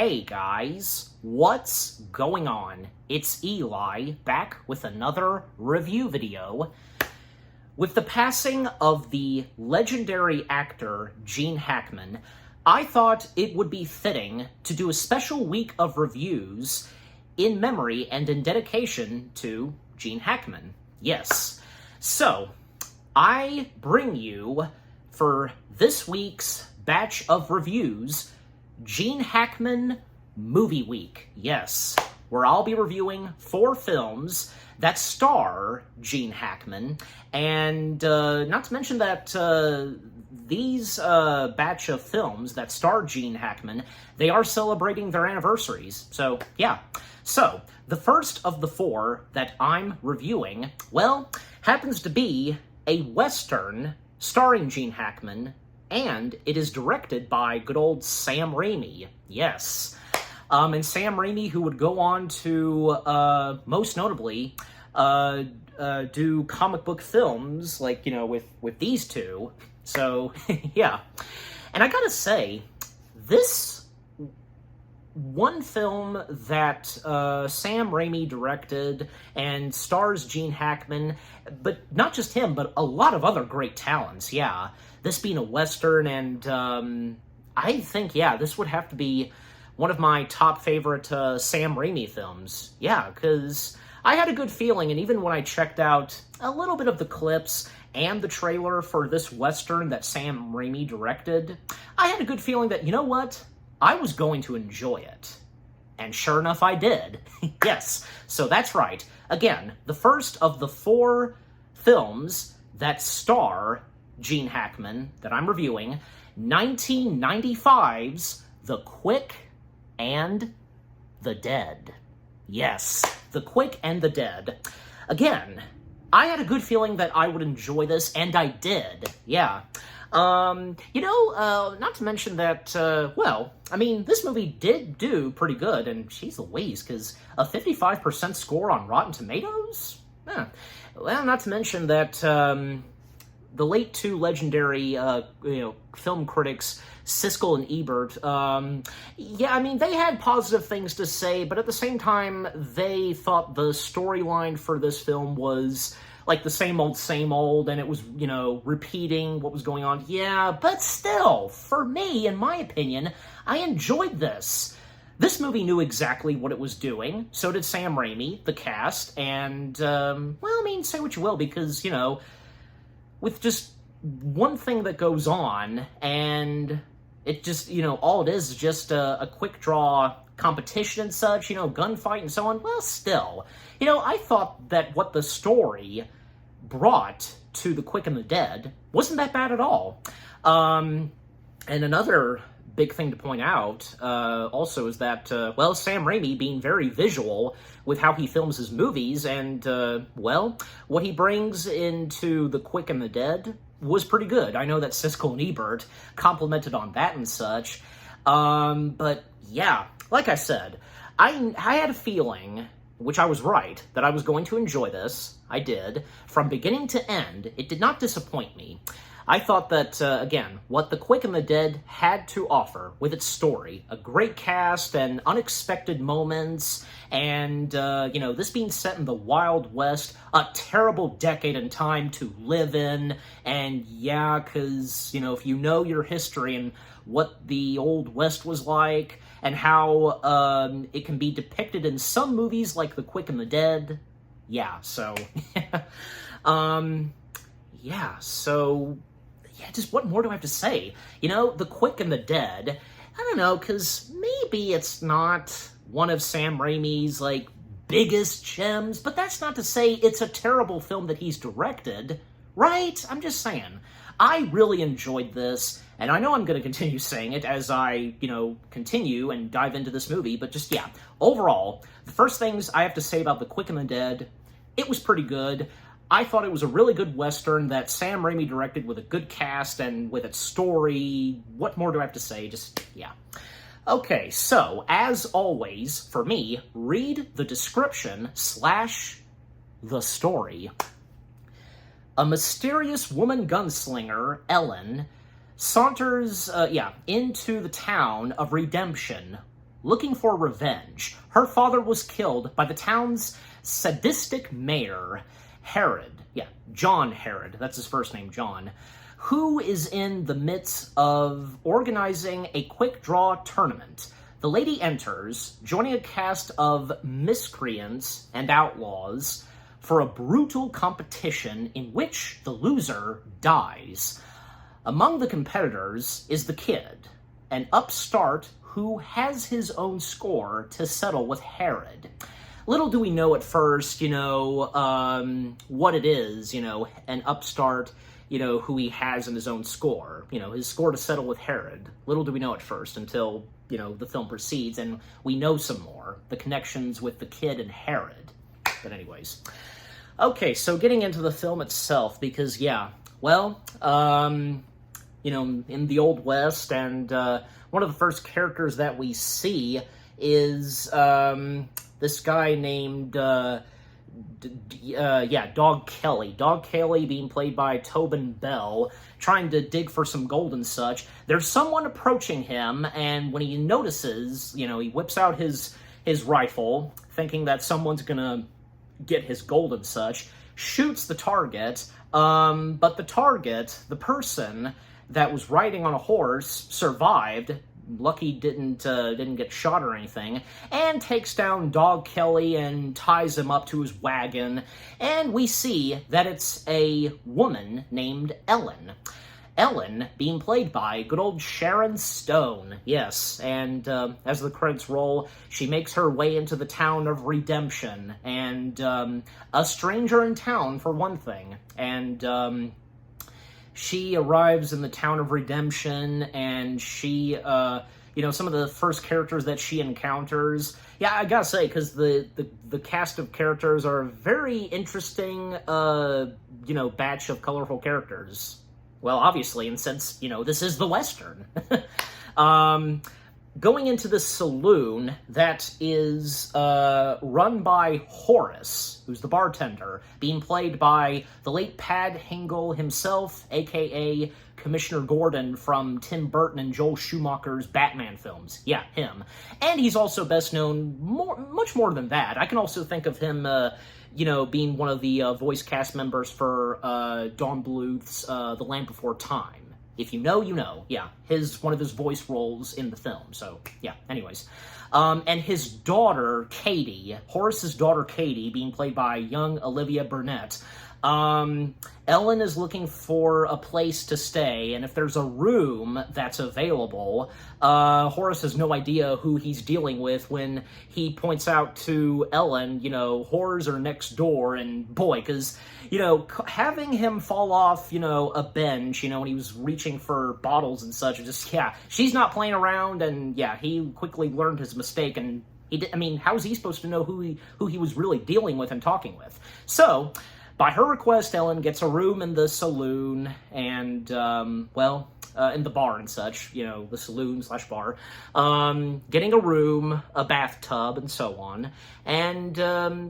Hey guys, what's going on? It's Eli, back with another review video. With the passing of the legendary actor Gene Hackman, I thought it would be fitting to do a special week of reviews in memory and in dedication to Gene Hackman. Yes. So, I bring you, for this week's batch of reviews, Gene Hackman Movie Week. Yes, where I'll be reviewing 4 films that star Gene Hackman, and not to mention that these batch of films that star Gene Hackman, they are celebrating their anniversaries. So, yeah. So, the first of the 4 that I'm reviewing, well, happens to be a Western starring Gene Hackman, and it is directed by good old Sam Raimi. Yes. And Sam Raimi, who would go on to, most notably, do comic book films, like, you know, with these two. So, yeah. And I gotta say, this one film that Sam Raimi directed and stars Gene Hackman, but not just him, but a lot of other great talents, yeah. This being a Western, and I think, yeah, this would have to be one of my top favorite Sam Raimi films. Yeah, because I had a good feeling, and even when I checked out a little bit of the clips and the trailer for this Western that Sam Raimi directed, I had a good feeling that, you know what, I was going to enjoy it. And sure enough, I did. Yes, so that's right. Again, the first of the 4 films that star Gene Hackman that I'm reviewing, 1995's The Quick and the Dead. Yes, The Quick and the Dead. Again, I had a good feeling that I would enjoy this, and I did. Yeah. Not to mention that, well, I mean, this movie did do pretty good, and she's Louise, because a 55% score on Rotten Tomatoes? Well, not to mention that, the late 2 legendary, film critics, Siskel and Ebert, yeah, I mean, they had positive things to say, but at the same time, they thought the storyline for this film was like the same old, and it was, you know, repeating what was going on. Yeah, but still, for me, in my opinion, I enjoyed this. This movie knew exactly what it was doing. So did Sam Raimi, the cast, and, well, I mean, say what you will, because, you know, with just one thing that goes on, and it just, you know, all it is just a quick draw competition and such, you know, gunfight and so on, well, still. You know, I thought that what the story brought to The Quick and the Dead wasn't that bad at all. And another big thing to point out, also, is that, well, Sam Raimi being very visual with how he films his movies, and, well, what he brings into The Quick and the Dead was pretty good. I know that Siskel and Ebert complimented on that and such, but, yeah, like I said, I had a feeling, which I was right, that I was going to enjoy this. I did. From beginning to end, it did not disappoint me. I thought that, again, what The Quick and the Dead had to offer with its story, a great cast and unexpected moments, and, you know, this being set in the Wild West, a terrible decade and time to live in, and yeah, because, you know, if you know your history and what the Old West was like, and how it can be depicted in some movies like The Quick and the Dead, yeah, so, yeah, just what more do I have to say? You know, The Quick and the Dead, I don't know, because maybe it's not one of Sam Raimi's, like, biggest gems, but that's not to say it's a terrible film that he's directed, right? I'm just saying. I really enjoyed this, and I know I'm going to continue saying it as I, you know, continue and dive into this movie, but just, yeah, overall, the first things I have to say about The Quick and the Dead, it was pretty good. I thought it was a really good Western that Sam Raimi directed with a good cast and with its story. What more do I have to say? Just, yeah. Okay, so, as always, for me, read the description / the story. A mysterious woman gunslinger, Ellen, saunters, into the town of Redemption looking for revenge. Her father was killed by the town's sadistic mayor, Herod. Yeah, John Herod. That's his first name, John. Who is in the midst of organizing a quick draw tournament. The lady enters, joining a cast of miscreants and outlaws for a brutal competition in which the loser dies. Among the competitors is the kid, an upstart who has his own score to settle with Herod. Little do we know at first, what it is, an upstart, who he has in his own score, his score to settle with Herod. Little do we know at first until, the film proceeds and we know some more, the connections with the kid and Herod. But anyways. Okay, so getting into the film itself, because, in the Old West, and one of the first characters that we see is this guy named, Dog Kelly. Dog Kelly being played by Tobin Bell, trying to dig for some gold and such. There's someone approaching him, and when he notices, he whips out his rifle, thinking that someone's gonna get his gold and such, shoots the target, but the target, the person that was riding on a horse, survived. Lucky didn't get shot or anything, and takes down Dog Kelly and ties him up to his wagon, and we see that it's a woman named Ellen. Ellen being played by good old Sharon Stone, yes, and as the credits roll, she makes her way into the town of Redemption, and a stranger in town, for one thing, and she arrives in the town of Redemption, and she, some of the first characters that she encounters, I gotta say, because the cast of characters are a very interesting, batch of colorful characters. Well, obviously, and since, this is the Western. Going into the saloon that is run by Horace, who's the bartender, being played by the late Pad Hingle himself, a.k.a. Commissioner Gordon from Tim Burton and Joel Schumacher's Batman films. Yeah, him. And he's also best known much more than that. I can also think of him, being one of the voice cast members for Don Bluth's The Land Before Time. If you know, you know. Yeah, one of his voice roles in the film. So, yeah, anyways. And his daughter, Katie, Horace's daughter, Katie, being played by young Olivia Burnett. Ellen is looking for a place to stay, and if there's a room that's available, Horace has no idea who he's dealing with when he points out to Ellen, horrors are next door, and boy, because, having him fall off, a bench, when he was reaching for bottles and such, she's not playing around, and he quickly learned his mistake, and how is he supposed to know who he was really dealing with and talking with? So, by her request, Ellen gets a room in the saloon and, in the bar and such, the saloon/bar, getting a room, a bathtub, and so on. And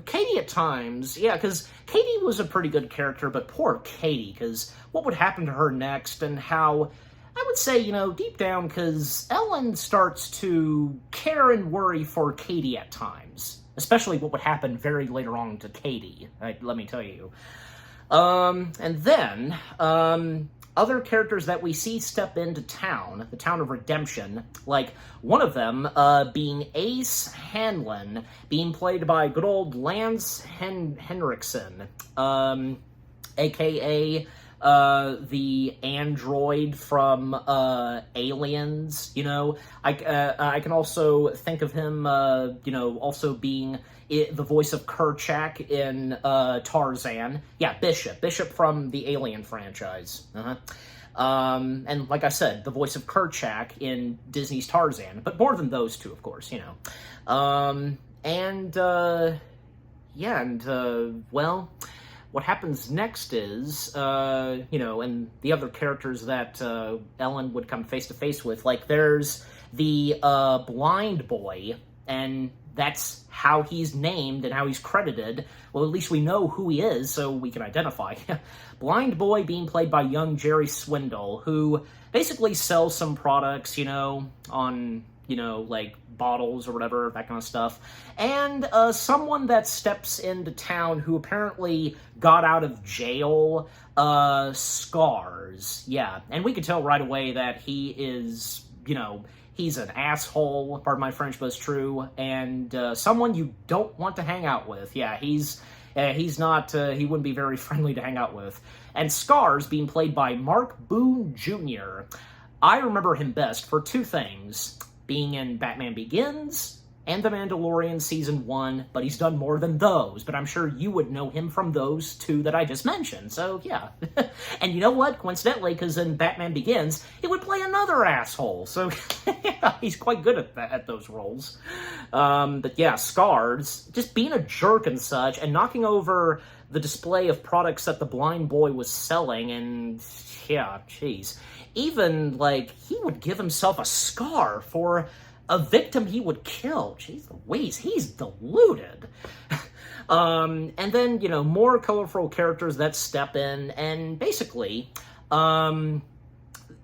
Katie at times, because Katie was a pretty good character, but poor Katie, because what would happen to her next and how, I would say, deep down, because Ellen starts to care and worry for Katie at times. Especially what would happen very later on to Katie, let me tell you. And then, other characters that we see step into town, the town of Redemption, like one of them being Ace Hanlon, being played by good old Lance Henriksen, a.k.a. The android from Aliens, I can also think of him, also being the voice of Kerchak in Tarzan. Yeah, Bishop from the Alien franchise. And like I said, the voice of Kerchak in Disney's Tarzan, but more than those two, of course, what happens next is, and the other characters that Ellen would come face-to-face with, like, there's the blind boy, and that's how he's named and how he's credited. Well, at least we know who he is, so we can identify. Blind boy being played by young Jerry Swindle, who basically sells some products, on like bottles or whatever, that kind of stuff. And someone that steps into town who apparently got out of jail, Scars. Yeah, and we could tell right away that he is, he's an asshole, pardon my French, but it's true, and someone you don't want to hang out with. Yeah, he's not, he wouldn't be very friendly to hang out with. And Scars, being played by Mark Boone Jr., I remember him best for two things: being in Batman Begins and The Mandalorian Season 1, but he's done more than those, but I'm sure you would know him from those two that I just mentioned, so yeah. And you know what? Coincidentally, because in Batman Begins, he would play another asshole, so yeah, he's quite good at those roles. But yeah, Scars, just being a jerk and such, and knocking over the display of products that the blind boy was selling, and yeah, jeez. Even, like, he would give himself a scar for a victim he would kill. Jeez Louise, he's deluded. And then, more colorful characters that step in, and basically, an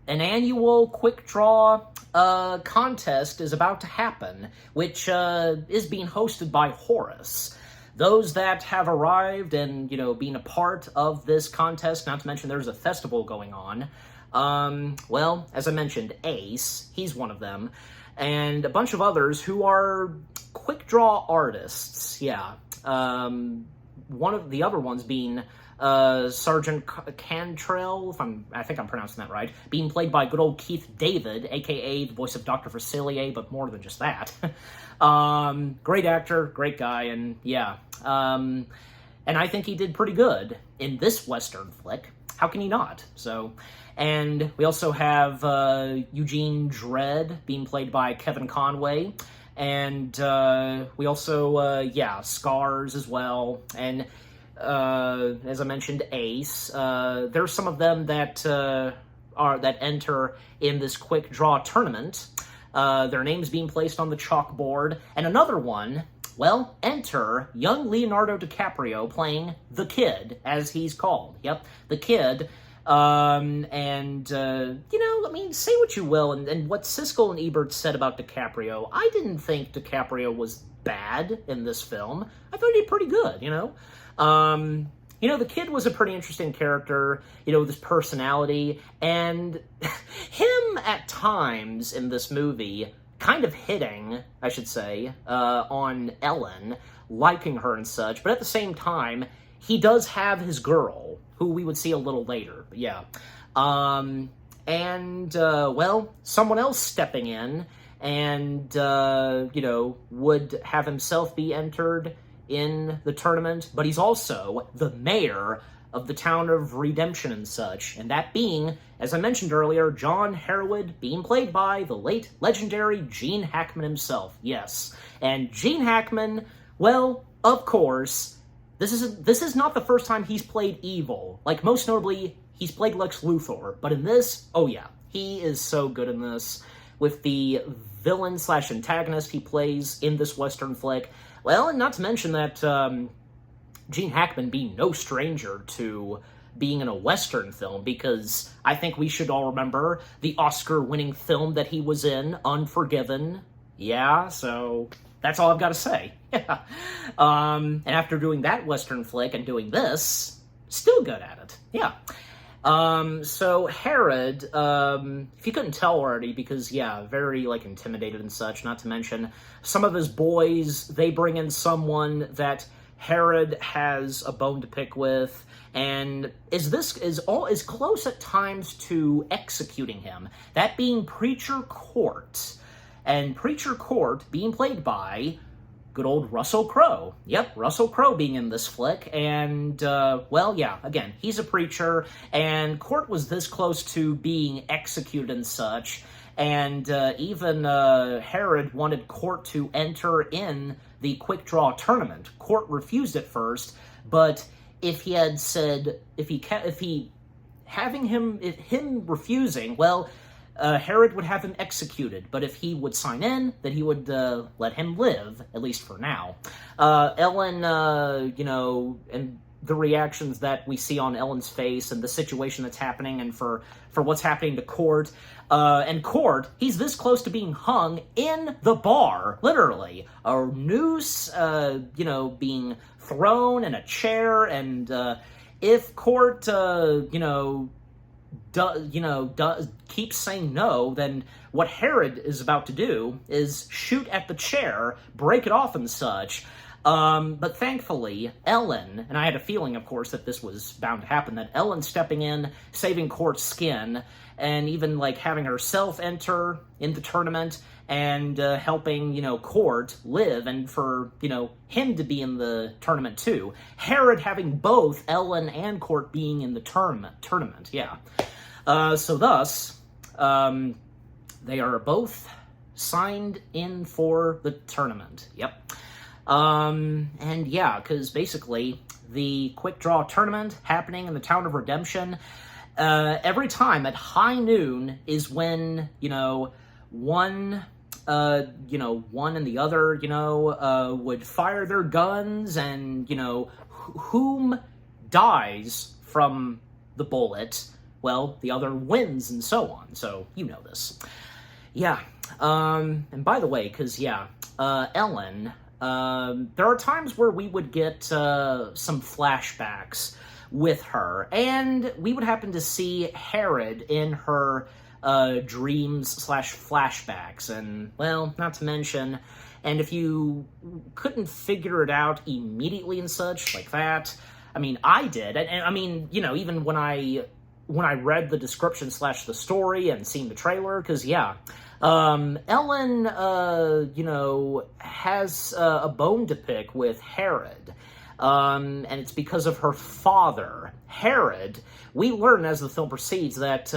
annual quick draw contest is about to happen, which is being hosted by Horus. Those that have arrived and, being a part of this contest, not to mention there's a festival going on, well, as I mentioned, Ace, he's one of them, and a bunch of others who are quick draw artists, yeah. One of the other ones being Sergeant Cantrell, I think I'm pronouncing that right, being played by good old Keith David, aka the voice of Dr. Facilier, but more than just that. Great actor, great guy, and yeah. And I think he did pretty good in this Western flick. How can he not? So, and we also have Eugene Dredd being played by Kevin Conway, and we also, Scars as well, and as I mentioned, Ace. There's some of them that enter in this quick draw tournament. Their names being placed on the chalkboard, and another one. Well, enter young Leonardo DiCaprio playing the Kid, as he's called. Yep, the Kid. Say what you will, and what Siskel and Ebert said about DiCaprio, I didn't think DiCaprio was bad in this film. I thought he did pretty good, the Kid was a pretty interesting character, with his personality, and him at times in this movie kind of hitting, I should say, on Ellen, liking her and such, but at the same time, he does have his girl, who we would see a little later, but yeah. Someone else stepping in and, would have himself be entered in the tournament, but he's also the mayor of the town of Redemption and such, and that being, as I mentioned earlier, John Herwood, being played by the late legendary Gene Hackman himself, yes. And Gene Hackman, well, of course, this is not the first time he's played evil. Like, most notably, he's played Lex Luthor, but in this, oh yeah, he is so good in this, with the villain/antagonist he plays in this Western flick. Well, and not to mention that, Gene Hackman being no stranger to being in a Western film, because I think we should all remember the Oscar-winning film that he was in, Unforgiven. Yeah, so that's all I've got to say. Yeah. And after doing that Western flick and doing this, still good at it. Yeah. So Herod, if you couldn't tell already, because, yeah, very, intimidated and such, not to mention some of his boys, they bring in someone that Herod has a bone to pick with, and is close at times to executing him. That being Preacher Court, and Preacher Court being played by good old Russell Crowe. Yep, Russell Crowe being in this flick, and again, he's a preacher, and Court was this close to being executed and such. And even Herod wanted Court to enter in the quick draw tournament. Court refused at first, but if him refusing, well, Herod would have him executed. But if he would sign in, then he would let him live, at least for now. Ellen, and the reactions that we see on Ellen's face and the situation that's happening and for what's happening to Court. And Court, he's this close to being hung in the bar, literally. A noose, being thrown in a chair, and if Court, keeps saying no, then what Herod is about to do is shoot at the chair, break it off and such. But thankfully, Ellen, and I had a feeling, of course, that this was bound to happen, that Ellen stepping in, saving Court's skin, and even, having herself enter in the tournament, and helping, Court live, and for, him to be in the tournament too. Herod having both Ellen and Court being in the tournament, yeah. So thus, they are both signed in for the tournament, yep. And yeah, because basically, the Quick Draw Tournament happening in the town of Redemption, every time at high noon is when, one and the other, would fire their guns, and, whom dies from the bullet, well, the other wins, and so on. So, you know this. Yeah. And by the way, because, Ellen, there are times where we would get some flashbacks with her, and we would happen to see Herod in her dreams/flashbacks, and, well, not to mention, and if you couldn't figure it out immediately and such, like that, I mean, I did, and I mean, even when I read the description / the story and seen the trailer, because, Ellen, has a bone to pick with Herod, and it's because of her father, Herod. We learn as the film proceeds that,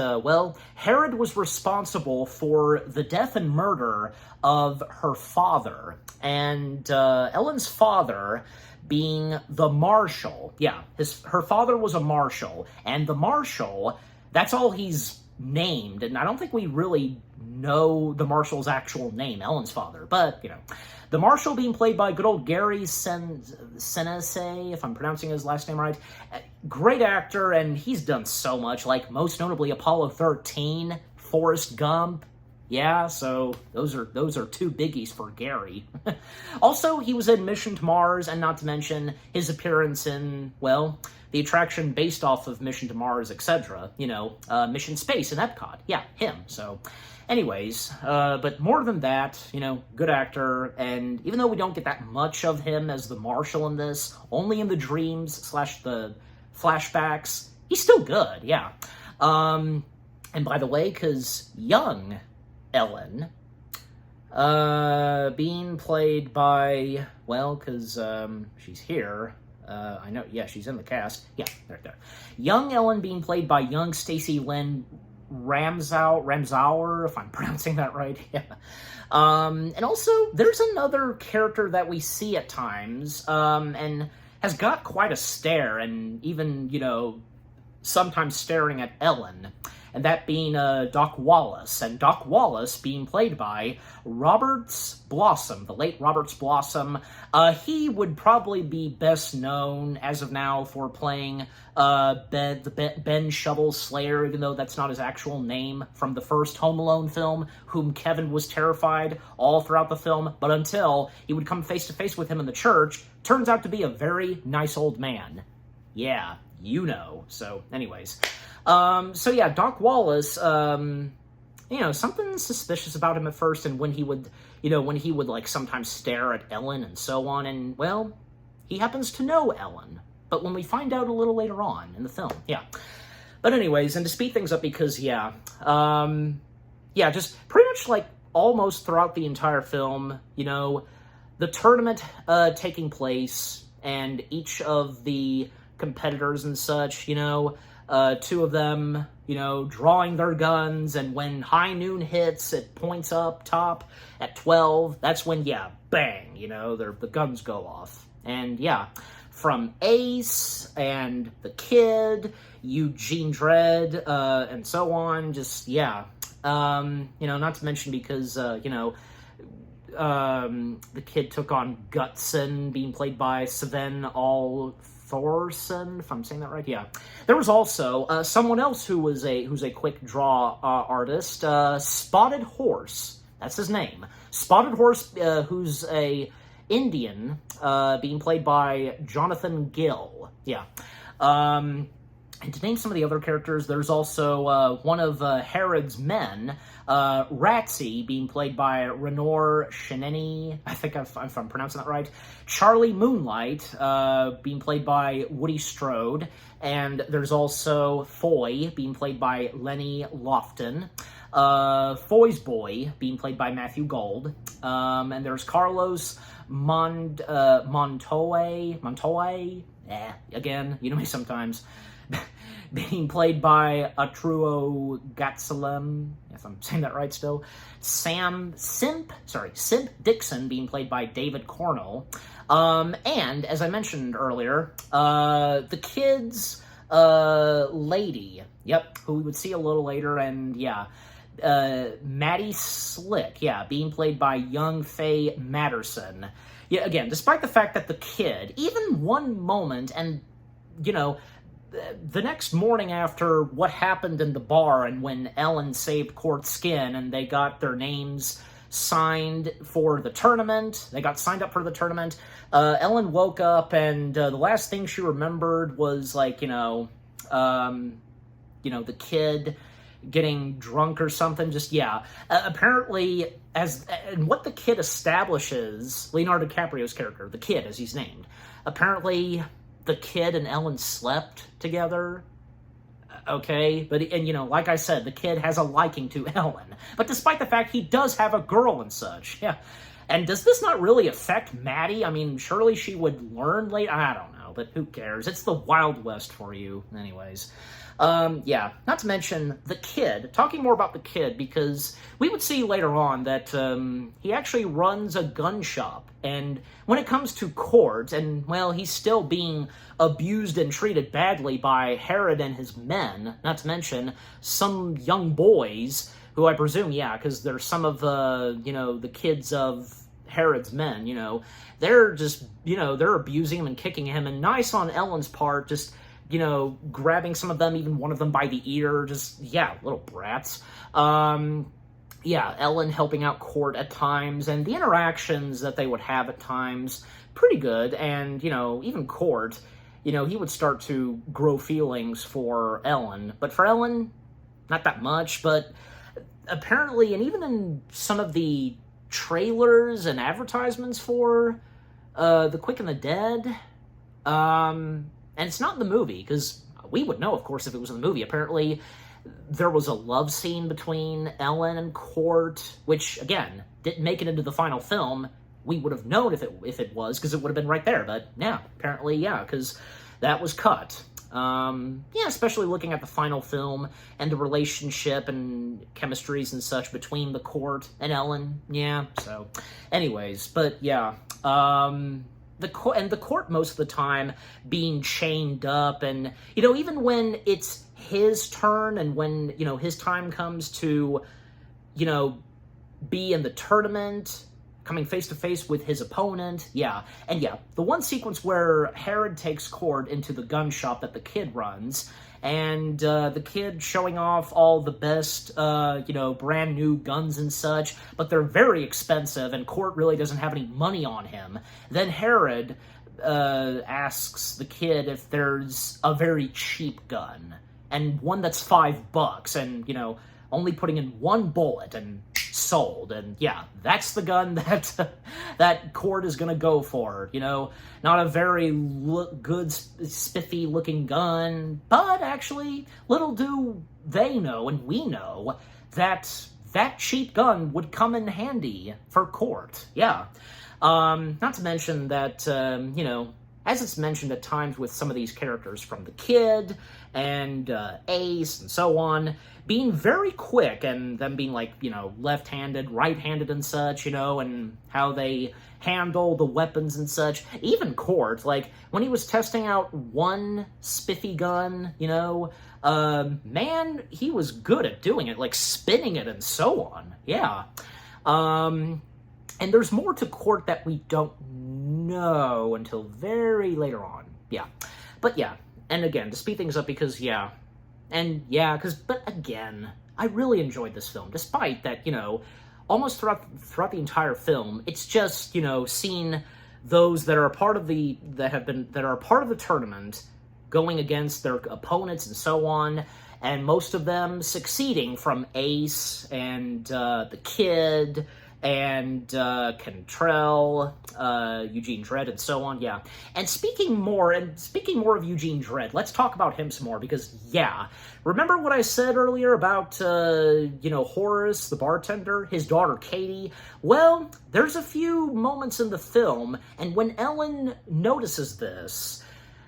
Herod was responsible for the death and murder of her father, and Ellen's father being the marshal. Yeah, her father was a marshal, and the marshal, that's all he's named, and I don't think we really know the marshal's actual name, Ellen's father, but, the marshal being played by good old Gary Sinise, if I'm pronouncing his last name right. Great actor, and he's done so much, most notably Apollo 13, Forrest Gump. Yeah, so those are two biggies for Gary. Also, he was in Mission to Mars, and not to mention his appearance in, the attraction based off of Mission to Mars, etc. Mission Space in Epcot. Yeah, him. So, anyways, but more than that, good actor, and even though we don't get that much of him as the marshal in this, only in the dreams / the flashbacks, he's still good, yeah. And by the way, because young Ellen, being played by, because she's here, I know, yeah, she's in the cast. Yeah, right there. Young Ellen being played by young Stacey Lynn Ramsauer, if I'm pronouncing that right. Yeah. And also, there's another character that we see at times, and has got quite a stare, and even, sometimes staring at Ellen, and that being Doc Wallace, and Doc Wallace being played by Roberts Blossom, the late Roberts Blossom. He would probably be best known, as of now, for playing Ben Shovel Slayer, even though that's not his actual name, from the first Home Alone film, whom Kevin was terrified all throughout the film, but until he would come face to face with him in the church, turns out to be a very nice old man. Yeah, So, anyways. So yeah, Doc Wallace, something suspicious about him at first, and when he would sometimes stare at Ellen and so on, and, he happens to know Ellen, but when we find out a little later on in the film, yeah. But anyways, and to speed things up, because, just pretty much, almost throughout the entire film, the tournament, taking place, and each of the competitors and such, two of them, drawing their guns, and when high noon hits, it points up top at 12, that's when, bang, the guns go off. And, from Ace, and the Kid, Eugene Dredd, and so on, just, not to mention because, the Kid took on Gutson, being played by Sven Thorson, if I'm saying that right. Yeah, there was also someone else who's a quick draw artist, Spotted Horse. That's his name, Spotted Horse, who's a Indian, being played by Jonathan Gill. Yeah. And to name some of the other characters, there's also one of Herod's men, Ratsy, being played by Renor Sheneni. I think if I'm pronouncing that right. Charlie Moonlight, being played by Woody Strode. And there's also Foy, being played by Lenny Lofton. Foy's boy, being played by Matthew Gold. And there's Carlos Montoya. Again, you know me sometimes. Being played by Arturo Gatsalem, if I'm saying that right still. Simp Dixon, being played by David Cornell. And, as I mentioned earlier, the kid's lady, who we would see a little later, and Maddie Slick, being played by young Faye Matterson. Yeah, again, despite the fact that the kid, even one moment, and, the next morning after what happened in the bar and when Ellen saved Court's skin and they got their names signed for the tournament, Ellen woke up and the last thing she remembered was, the kid getting drunk or something. Apparently, and what the kid establishes, Leonardo DiCaprio's character, the kid as he's named, apparently the kid and Ellen slept together, okay? Like I said, the kid has a liking to Ellen. But despite the fact he does have a girl and such, And does this not really affect Maddie? I mean, surely she would learn later. I don't know, but who cares? It's the Wild West for you, anyways. Not to mention the kid. Talking more about the kid, because we would see later on that he actually runs a gun shop. And when it comes to Court, and, well, he's still being abused and treated badly by Herod and his men, not to mention some young boys, who I presume, because they're some of, the kids of Herod's men, they're just, they're abusing him and kicking him. And nice on Ellen's part, just grabbing some of them, even one of them by the ear, little brats. Ellen helping out Court at times, and the interactions that they would have at times, pretty good. And, even Court, he would start to grow feelings for Ellen. But for Ellen, not that much, but apparently, and even in some of the trailers and advertisements for The Quick and the Dead, and it's not in the movie, because we would know, of course, if it was in the movie. Apparently, there was a love scene between Ellen and Court, which, again, didn't make it into the final film. We would have known if it was, because it would have been right there. But, apparently, because that was cut. Especially looking at the final film and the relationship and chemistries and such between the Court and Ellen. So, anyways, but, the Court most of the time being chained up, and even when it's his turn and when his time comes to be in the tournament, coming face to face with his opponent, the one sequence where Herod takes Court into the gun shop that the kid runs, and the kid showing off all the best, brand new guns and such, but they're very expensive, and Court really doesn't have any money on him. Then Herod asks the kid if there's a very cheap gun, and one that's $5, and, only putting in one bullet, and sold. And that's the gun that Court is gonna go for. Not a very good, spiffy looking gun, but actually, little do they know, and we know, that cheap gun would come in handy for Court. Not to mention that, as it's mentioned at times with some of these characters, from the kid and Ace and so on, being very quick, and them being left-handed, right-handed and such, and how they handle the weapons and such. Even Court, when he was testing out one spiffy gun, man, he was good at doing it, spinning it and so on. And there's more to Court that we don't know until very later on. yeah. But yeah, and again, to speed things up because, yeah, and yeah, but again, I really enjoyed this film, despite that, almost throughout the entire film, it's just, seeing those that are a part of the tournament going against their opponents and so on, and most of them succeeding, from Ace and the Kid and Cantrell, Eugene Dredd, and so on, yeah. And speaking more of Eugene Dredd, let's talk about him some more, because, yeah, remember what I said earlier about, Horace, the bartender, his daughter Katie? Well, there's a few moments in the film, and when Ellen notices this,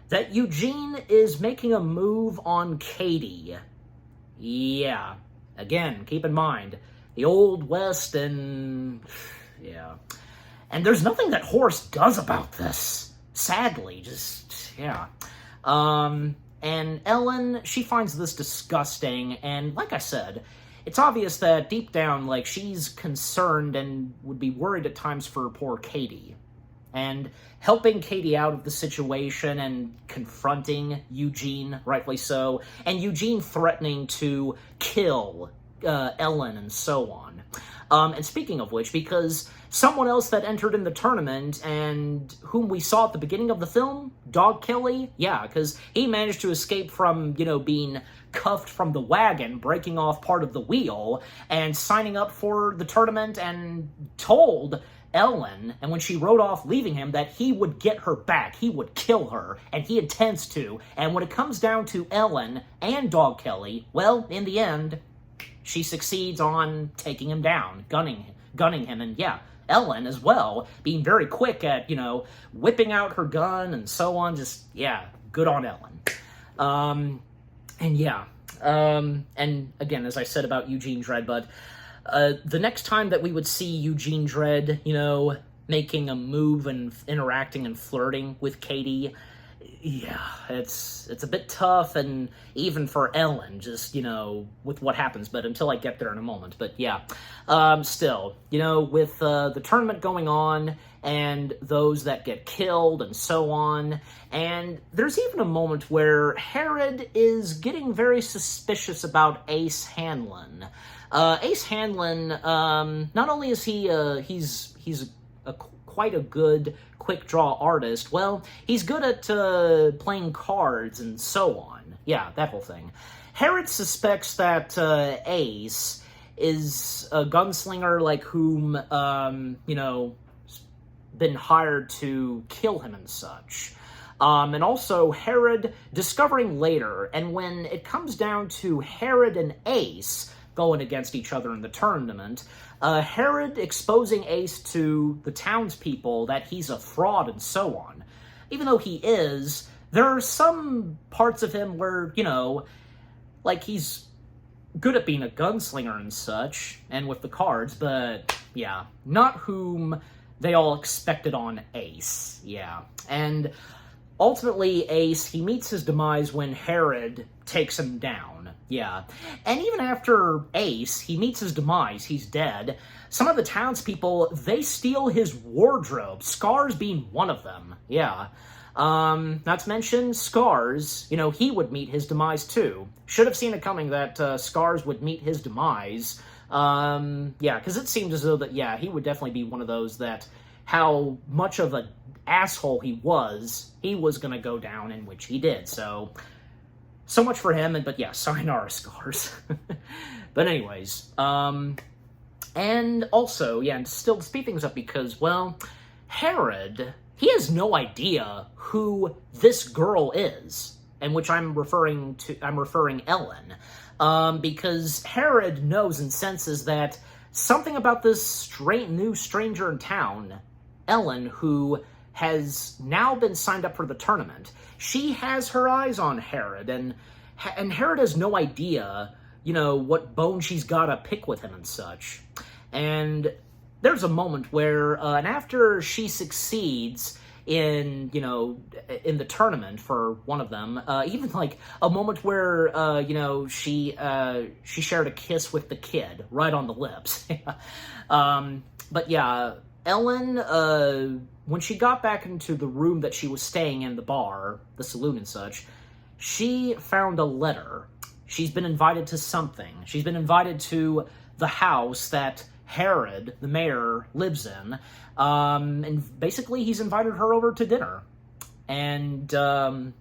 that Eugene is making a move on Katie. Yeah, again, keep in mind, the Old West, and yeah. And there's nothing that Horace does about this. Sadly, just, yeah. And Ellen, she finds this disgusting, and like I said, it's obvious that deep down, like, she's concerned and would be worried at times for poor Katie. And helping Katie out of the situation and confronting Eugene, rightfully so, and Eugene threatening to kill Ellen and so on. And speaking of which, because someone else that entered in the tournament and whom we saw at the beginning of the film, Dog Kelly, yeah, because he managed to escape from, being cuffed from the wagon, breaking off part of the wheel, and signing up for the tournament, and told Ellen, and when she rode off leaving him, that he would get her back, he would kill her, and he intends to. And when it comes down to Ellen and Dog Kelly, well, in the end, she succeeds on taking him down, gunning him, and yeah, Ellen as well, being very quick at, whipping out her gun and so on, just, yeah, good on Ellen. And yeah, and again, as I said about Eugene Dredd, but the next time that we would see Eugene Dredd, making a move and interacting and flirting with Katie, yeah, it's a bit tough, and even for Ellen, just, with what happens, but until I get there in a moment. But yeah, still, with the tournament going on, and those that get killed, and so on, and there's even a moment where Herod is getting very suspicious about Ace Hanlon. Ace Hanlon, not only is he's quite a good quick draw artist, well, he's good at playing cards and so on. Yeah, that whole thing. Herod suspects that Ace is a gunslinger like whom, been hired to kill him and such. And also Herod discovering later, and when it comes down to Herod and Ace going against each other in the tournament, Herod exposing Ace to the townspeople that he's a fraud and so on. Even though he is, there are some parts of him where, like he's good at being a gunslinger and such, and with the cards, but yeah, not whom they all expected on Ace, yeah. And ultimately, Ace, he meets his demise when Herod takes him down, yeah. And even after Ace, he meets his demise, he's dead, some of the townspeople, they steal his wardrobe, Scars being one of them, yeah. Not to mention Scars, he would meet his demise too. Should have seen it coming that Scars would meet his demise. Yeah, because it seemed as though that, yeah, he would definitely be one of those that, how much of an asshole he was gonna go down, in which he did, so much for him, but yeah, sayonara, Scars. But anyways, and also, yeah, and still to speed things up, because, well, Herod, he has no idea who this girl is, and which I'm referring Ellen, because Herod knows and senses that something about this new stranger in town, Ellen, who has now been signed up for the tournament, she has her eyes on Herod, and Herod has no idea, what bone she's got to pick with him and such. And there's a moment where, and after she succeeds in the tournament for one of them, even like a moment where, she shared a kiss with the Kid right on the lips. But yeah, Ellen, when she got back into the room that she was staying in, the bar, the saloon and such, she found a letter. She's been invited to something. She's been invited to the house that Herod, the mayor, lives in. And basically he's invited her over to dinner. And, Ellen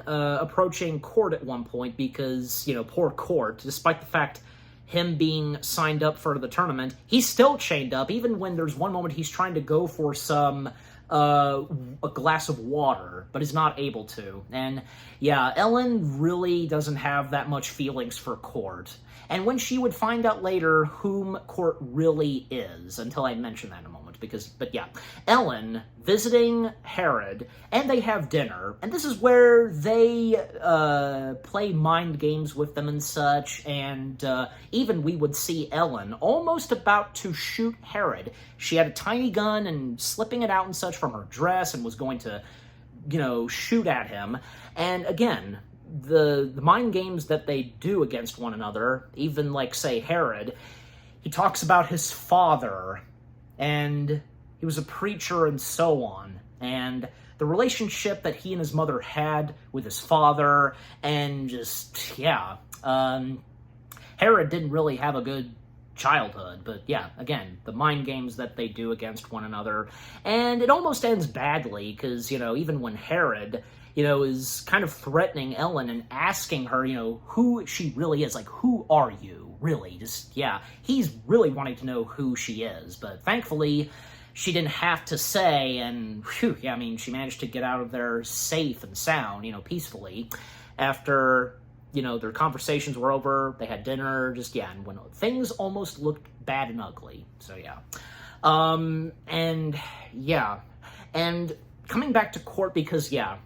approaching Court at one point because, poor Court, despite the fact him being signed up for the tournament, he's still chained up, even when there's one moment he's trying to go for some, a glass of water, but is not able to. And, yeah, Ellen really doesn't have that much feelings for Court. And when she would find out later whom Court really is, until I mention that in a moment, but yeah, Ellen visiting Herod, and they have dinner, and this is where they play mind games with them and such, and even we would see Ellen almost about to shoot Herod. She had a tiny gun and slipping it out and such from her dress and was going to, shoot at him. And again, the mind games that they do against one another, even like, say, Herod, he talks about his father, and he was a preacher and so on, and the relationship that he and his mother had with his father, and just, yeah, Herod didn't really have a good childhood, but yeah, again, the mind games that they do against one another, and it almost ends badly, because, even when Herod, is kind of threatening Ellen and asking her, who she really is, like, who are you? Really, just, yeah, he's really wanting to know who she is, but thankfully, she didn't have to say, and, whew, yeah, I mean, she managed to get out of there safe and sound, peacefully, after, their conversations were over, they had dinner, just, yeah, and when things almost looked bad and ugly, so, yeah. And, yeah, and coming back to Court, because, yeah,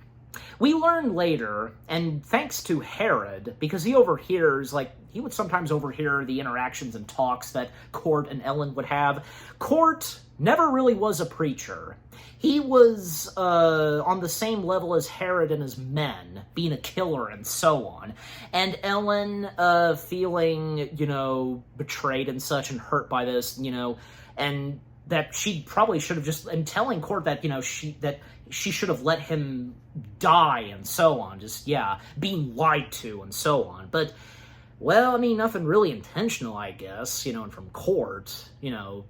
we learn later, and thanks to Herod, because he overhears, he would sometimes overhear the interactions and talks that Court and Ellen would have. Court never really was a preacher. He was on the same level as Herod and his men, being a killer and so on. And Ellen feeling, betrayed and such and hurt by this, and that she probably should have just, and telling Court that, she should have let him die and so on, just, yeah, being lied to and so on. But, well, I mean, nothing really intentional, I guess, and from Court,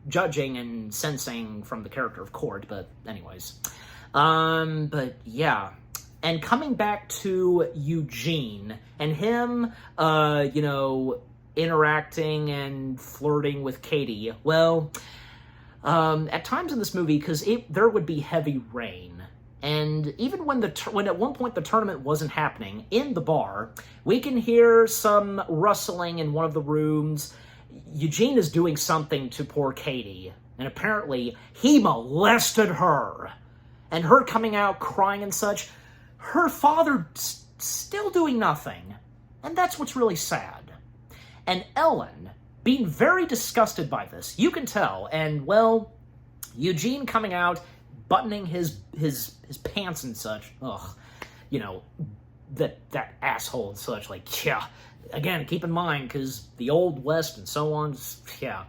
judging and sensing from the character of Court, but anyways. But, yeah. And coming back to Eugene, and him, interacting and flirting with Katie, well, at times in this movie, because there would be heavy rain, and even when at one point the tournament wasn't happening, in the bar, we can hear some rustling in one of the rooms. Eugene is doing something to poor Katie, and apparently he molested her. And her coming out crying and such, her father still doing nothing. And that's what's really sad. And Ellen, being very disgusted by this, you can tell, and, well, Eugene coming out, buttoning his pants and such, ugh, that asshole and such, yeah, again, keep in mind, because the Old West and so on, yeah,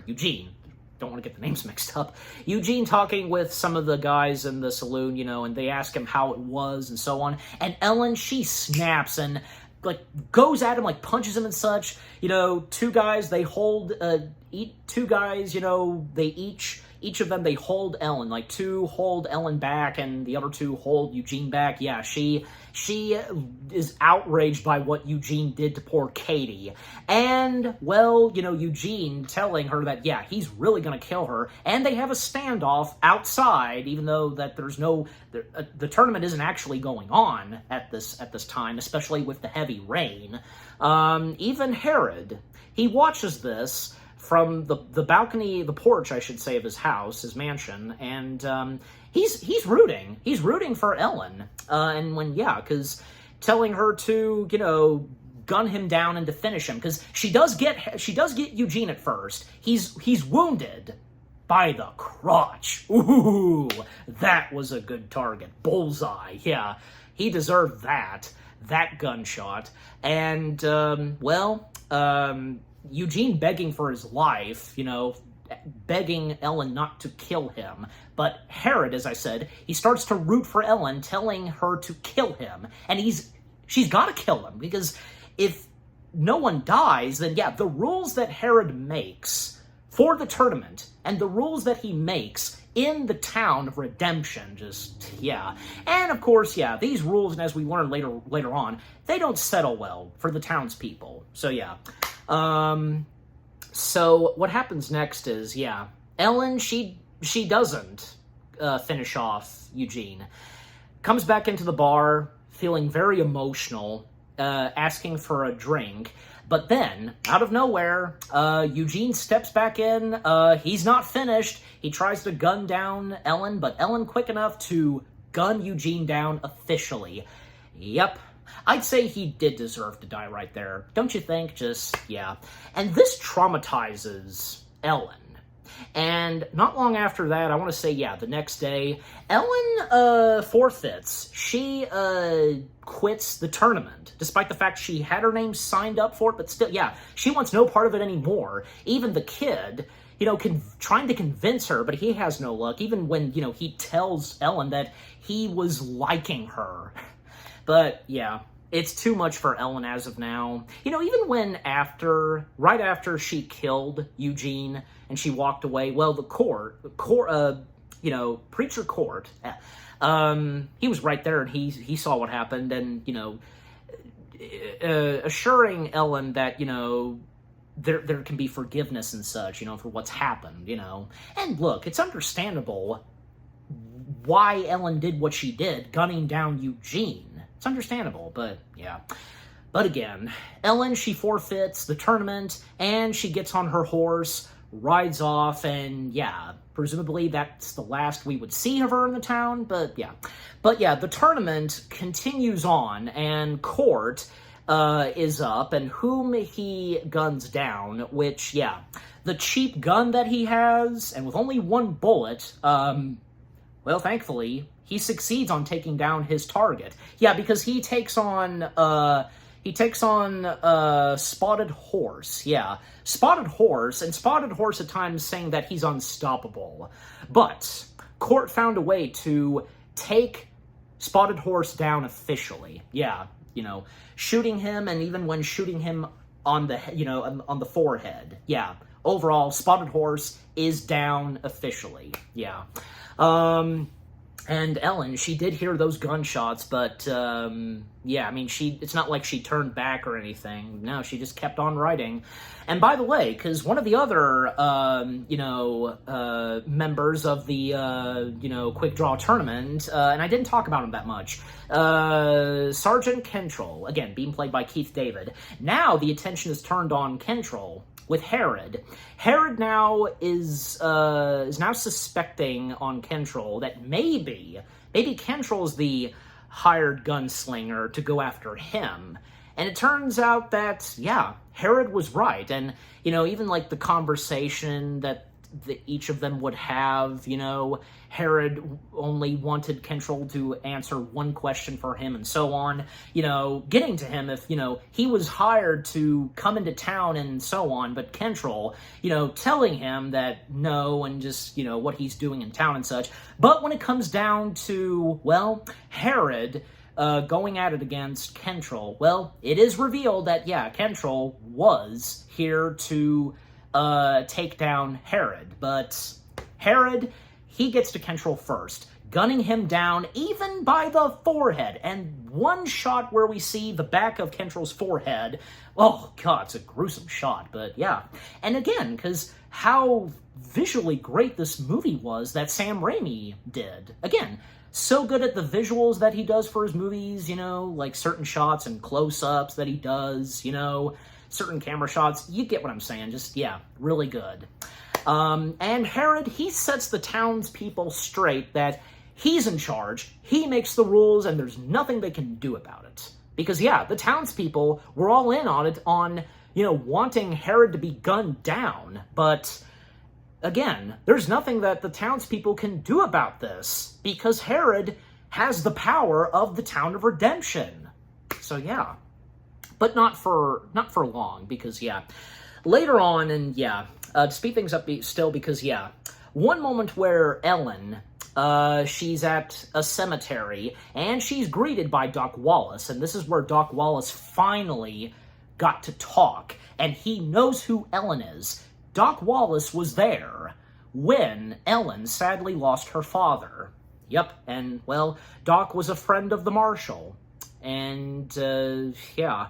Eugene, don't want to get the names mixed up, Eugene talking with some of the guys in the saloon, and they ask him how it was and so on, and Ellen, she snaps and, goes at him, punches him and such. Two guys, they hold, two guys, they each of them, they hold Ellen. Two hold Ellen back, and the other two hold Eugene back. Yeah, she is outraged by what Eugene did to poor Katie. And, well, Eugene telling her that, yeah, he's really gonna kill her. And they have a standoff outside, even though that there's no... the tournament isn't actually going on at this time, especially with the heavy rain. Even Herod, he watches this from the balcony, the porch, I should say, of his house, his mansion, and he's rooting. He's rooting for Ellen, and because telling her to, gun him down and to finish him, because she does get Eugene at first. He's wounded by the crotch. Ooh, that was a good target. Bullseye. Yeah, he deserved that. that gunshot. And, Eugene begging for his life, begging Ellen not to kill him. But Herod, as I said, he starts to root for Ellen, telling her to kill him. And she's got to kill him, because if no one dies, then yeah, the rules that Herod makes for the tournament and the rules that he makes in the town of Redemption, And of course, yeah, these rules, and as we learn later on, they don't settle well for the townspeople. So yeah. So what happens next is, yeah, Ellen, she doesn't finish off Eugene. Comes back into the bar, feeling very emotional, asking for a drink. But then, out of nowhere, Eugene steps back in. He's not finished. He tries to gun down Ellen, but Ellen quick enough to gun Eugene down officially. Yep. I'd say he did deserve to die right there. Don't you think? Yeah. And this traumatizes Ellen. And not long after that, I want to say, yeah, the next day, Ellen forfeits. She quits the tournament, despite the fact she had her name signed up for it, but still, yeah, she wants no part of it anymore. Even the kid, trying to convince her, but he has no luck, even when, he tells Ellen that he was liking her. But, yeah, it's too much for Ellen as of now. Even when right after she killed Eugene and she walked away, well, Preacher Court, he was right there and he saw what happened and, assuring Ellen that, there can be forgiveness and such, for what's happened, And look, it's understandable why Ellen did what she did, gunning down Eugene. It's understandable, but yeah. But again, Ellen, she forfeits the tournament, and she gets on her horse, rides off, and yeah, presumably that's the last we would see of her in the town, but yeah. But yeah, the tournament continues on, and Court is up, and whom he guns down, which, yeah, the cheap gun that he has, and with only one bullet, well, thankfully, he succeeds on taking down his target. Yeah, because he takes on Spotted Horse. Yeah, Spotted Horse, and Spotted Horse at times saying that he's unstoppable. But Court found a way to take Spotted Horse down officially. Yeah, shooting him, and even when shooting him on the, on the forehead. Yeah, overall, Spotted Horse is down officially. Yeah. And Ellen, she did hear those gunshots, but, yeah, I mean, it's not like she turned back or anything. No, she just kept on riding. And by the way, because one of the other, members of the, Quick Draw Tournament, and I didn't talk about him that much, Sergeant Kentrell, again, being played by Keith David. Now the attention is turned on Kentrell with Herod. Herod now is now suspecting on Kentrell that maybe Kentrell's the hired gunslinger to go after him. And it turns out that, yeah, Herod was right. And, even like the conversation that each of them would have, Herod only wanted Kentrell to answer one question for him and so on, getting to him if, he was hired to come into town and so on, but Kentrell, telling him that no, and just, what he's doing in town and such. But when it comes down to, well, Herod going at it against Kentrell, well, it is revealed that, yeah, Kentrell was here to take down Herod, but Herod, he gets to Kentrell first, gunning him down even by the forehead, and one shot where we see the back of Kentrell's forehead. Oh god, it's a gruesome shot, but yeah. And again, because how visually great this movie was that Sam Raimi did. Again, so good at the visuals that he does for his movies, like certain shots and close-ups that he does, certain camera shots. You get what I'm saying. Just, yeah, really good. And Herod, he sets the townspeople straight that he's in charge, he makes the rules, and there's nothing they can do about it. Because, yeah, the townspeople were all in on it, wanting Herod to be gunned down. But, again, there's nothing that the townspeople can do about this, because Herod has the power of the Town of Redemption. So yeah, but not for long, because yeah, later on, and yeah, to speed things up still, because yeah, one moment where Ellen, she's at a cemetery, and she's greeted by Doc Wallace, and this is where Doc Wallace finally got to talk, and he knows who Ellen is. Doc Wallace was there when Ellen sadly lost her father. Yep, and, well, Doc was a friend of the Marshal. And, yeah,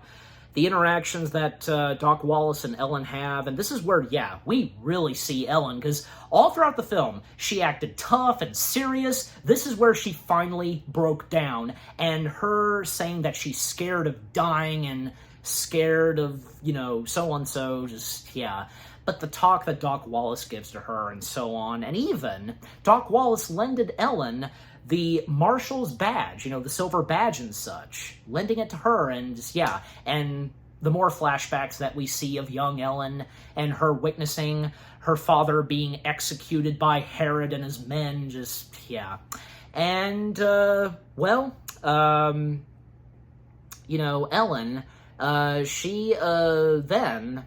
the interactions that Doc Wallace and Ellen have, and this is where, yeah, we really see Ellen, because all throughout the film, she acted tough and serious. This is where she finally broke down, and her saying that she's scared of dying and scared of, you know, so-and-so, just, yeah. But the talk that Doc Wallace gives to her and so on, and even Doc Wallace lended Ellen the Marshal's badge, you know, the silver badge and such, lending it to her, and just, yeah, and the more flashbacks that we see of young Ellen and her witnessing her father being executed by Herod and his men, just, yeah. And, well, you know, Ellen, she, then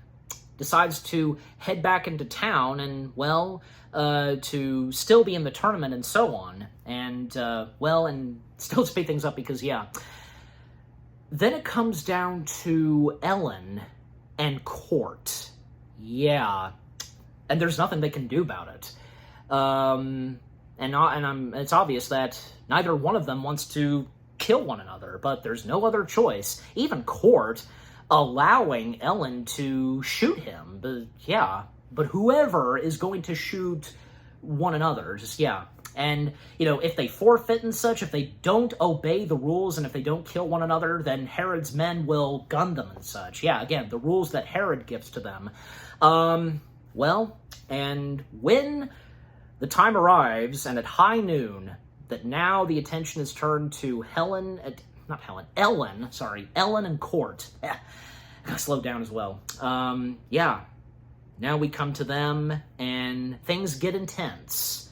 decides to head back into town and, well, to still be in the tournament and so on. And, well, and still speed things up, because, yeah. Then it comes down to Ellen and Court. Yeah. And there's nothing they can do about it. It's obvious that neither one of them wants to kill one another, but there's no other choice. Even Court allowing Ellen to shoot him, but yeah, but whoever is going to shoot one another, just, yeah. And, you know, if they forfeit and such, if they don't obey the rules and if they don't kill one another, then Herod's men will gun them and such. Yeah, again, the rules that Herod gives to them. Well, and when the time arrives, and at high noon, that now the attention is turned to Ellen and Court. Gotta slow down as well. Yeah. Now we come to them, and things get intense.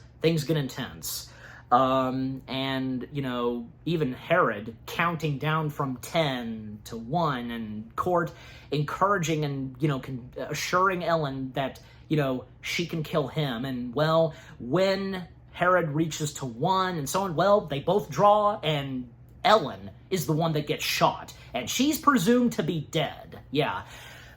And, you know, even Herod counting down from 10 to 1, and Court encouraging and, you know, assuring Ellen that, you know, she can kill him. And, well, when Herod reaches to 1 and so on, well, they both draw, and Ellen is the one that gets shot, and she's presumed to be dead. Yeah.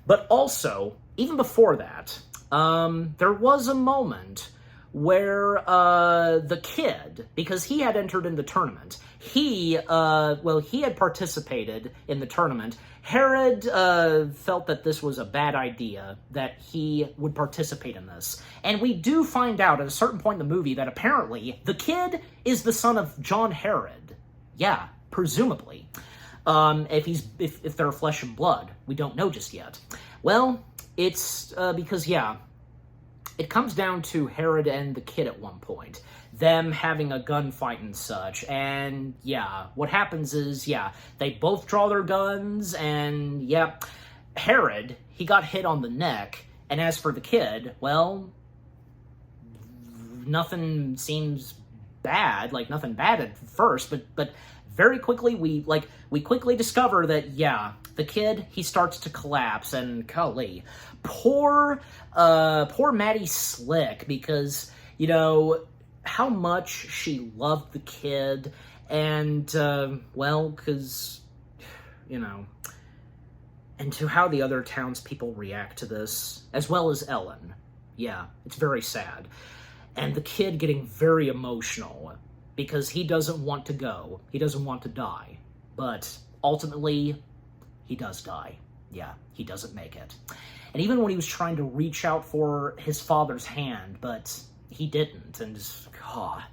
But also, even before that, there was a moment where the kid, because he had entered in the tournament, he had participated in the tournament. Herod felt that this was a bad idea, that he would participate in this. And we do find out at a certain point in the movie that apparently the kid is the son of John Herod. Yeah, presumably. If they're flesh and blood. We don't know just yet. Well, it's because, yeah, it comes down to Herod and the kid at one point, them having a gunfight and such, and yeah, what happens is, yeah, they both draw their guns, and yeah, Herod, he got hit on the neck, and as for the kid, well, nothing seems bad, like nothing bad at first, but very quickly we quickly discover that, yeah, the kid, he starts to collapse, and golly, poor Maddie Slick, because, you know, how much she loved the kid, and, well, because, you know, and to how the other townspeople react to this, as well as Ellen. Yeah, it's very sad. And the kid getting very emotional, because he doesn't want to go. He doesn't want to die. But ultimately, he does die. Yeah, he doesn't make it. And even when he was trying to reach out for his father's hand, but he didn't, and just, God.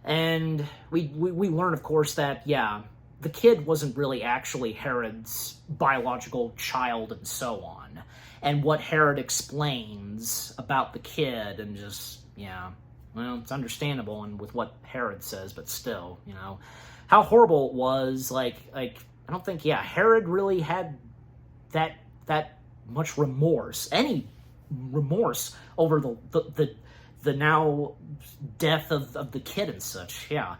And we learn, of course, that, yeah, the kid wasn't really actually Herod's biological child and so on. And what Herod explains about the kid, and just, yeah, well, it's understandable, and with what Herod says, but still, you know, how horrible it was, like, I don't think, yeah, Herod really had that much remorse, any remorse over the now death of the kid and such, yeah.